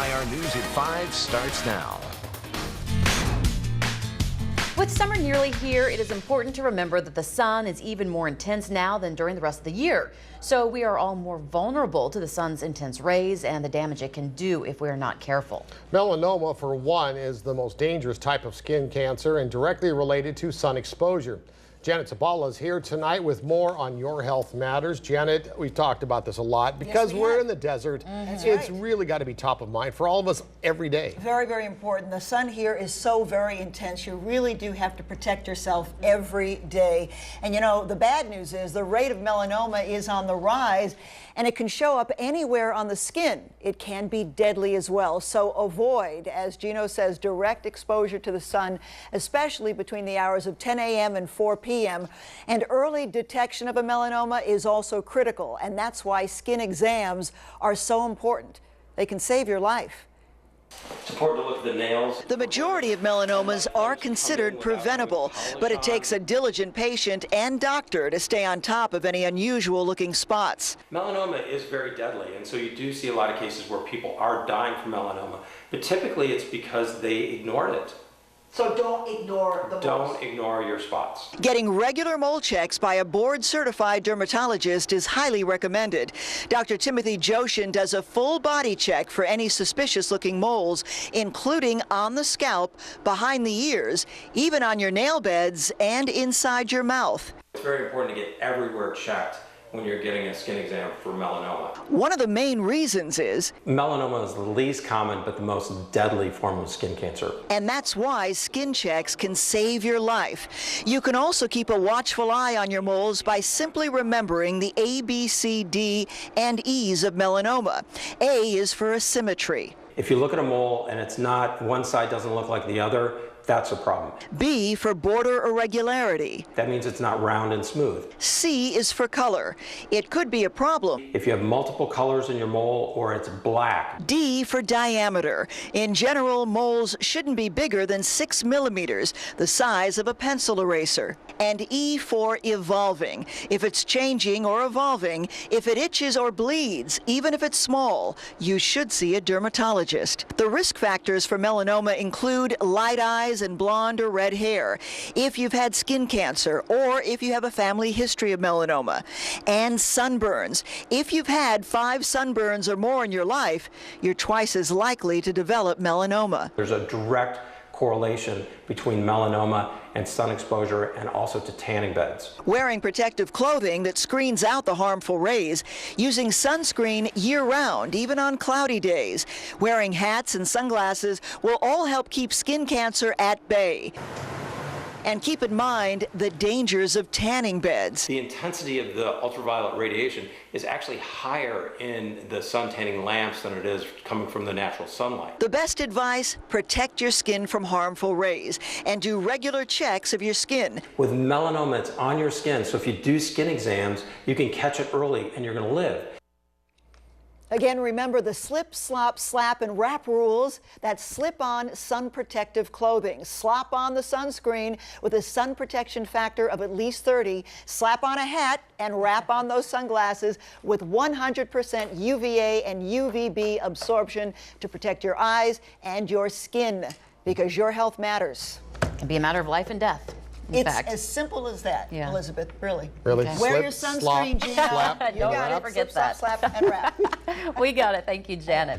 KMIR News at 5 starts now. With summer nearly here, it is important to remember that the sun is even more intense now than during the rest of the year. So we are all more vulnerable to the sun's intense rays and the damage it can do if we are not careful. Melanoma, for one, is the most dangerous type of skin cancer and directly related to sun exposure. Janet Zabala is here tonight with more on Your Health Matters. Janet, we've talked about this a lot because we're in the desert. It's really got to be top of mind for all of us every day. Very, very important. The sun here is so very intense. You really do have to protect yourself every day. And you know, the bad news is the rate of melanoma is on the rise, and it can show up anywhere on the skin. It can be deadly as well. So avoid, as Gino says, direct exposure to the sun, especially between the hours of 10 a.m. and 4 p.m. And early detection of a melanoma is also critical, and that's why skin exams are so important. They can save your life. It's important to look at the nails. The majority of melanomas are considered preventable, but it takes a diligent patient and doctor to stay on top of any unusual looking spots. Melanoma is very deadly, and so you do see a lot of cases where people are dying from melanoma, but typically it's because they ignored it. So don't ignore the moles. Don't ignore your spots. Getting regular mole checks by a board-certified dermatologist is highly recommended. Dr. Timothy Jochen does a full body check for any suspicious-looking moles, including on the scalp, behind the ears, even on your nail beds, and inside your mouth. It's very important to get everywhere checked when you're getting a skin exam for melanoma. One of the main reasons is melanoma is the least common but the most deadly form of skin cancer. And that's why skin checks can save your life. You can also keep a watchful eye on your moles by simply remembering the A, B, C, D, and E's of melanoma. A is for asymmetry. If you look at a mole and it's not, one side doesn't look like the other, that's a problem. B for border irregularity. That means it's not round and smooth. C is for color. It could be a problem. If you have multiple colors in your mole or it's black. D for diameter. In general, moles shouldn't be bigger than 6 millimeters, the size of a pencil eraser. And E for evolving. If it's changing or evolving, if it itches or bleeds, even if it's small, you should see a dermatologist. The risk factors for melanoma include light eyes and blonde or red hair, if you've had skin cancer, or if you have a family history of melanoma, and sunburns. If you've had 5 sunburns or more in your life, you're twice as likely to develop melanoma. There's a direct correlation between melanoma and sun exposure and also to tanning beds. Wearing protective clothing that screens out the harmful rays, using sunscreen year-round, even on cloudy days, wearing hats and sunglasses will all help keep skin cancer at bay. And keep in mind the dangers of tanning beds. The intensity of the ultraviolet radiation is actually higher in the sun tanning lamps than it is coming from the natural sunlight. The best advice, protect your skin from harmful rays and do regular checks of your skin. With melanoma, it's on your skin, so if you do skin exams, you can catch it early and you're going to live. Again, remember the slip, slop, slap, and wrap rules. That's slip-on sun protective clothing. Slop on the sunscreen with a sun protection factor of at least 30. Slap on a hat and wrap on those sunglasses with 100% UVA and UVB absorption to protect your eyes and your skin, because your health matters. It can be a matter of life and death. It's as simple as that, Elizabeth, really. Really? Okay. Wear your sunscreen, Gino. Slap, You got it. Forget Slip, that. slap, slap, and wrap. We got it. Thank you, Janet.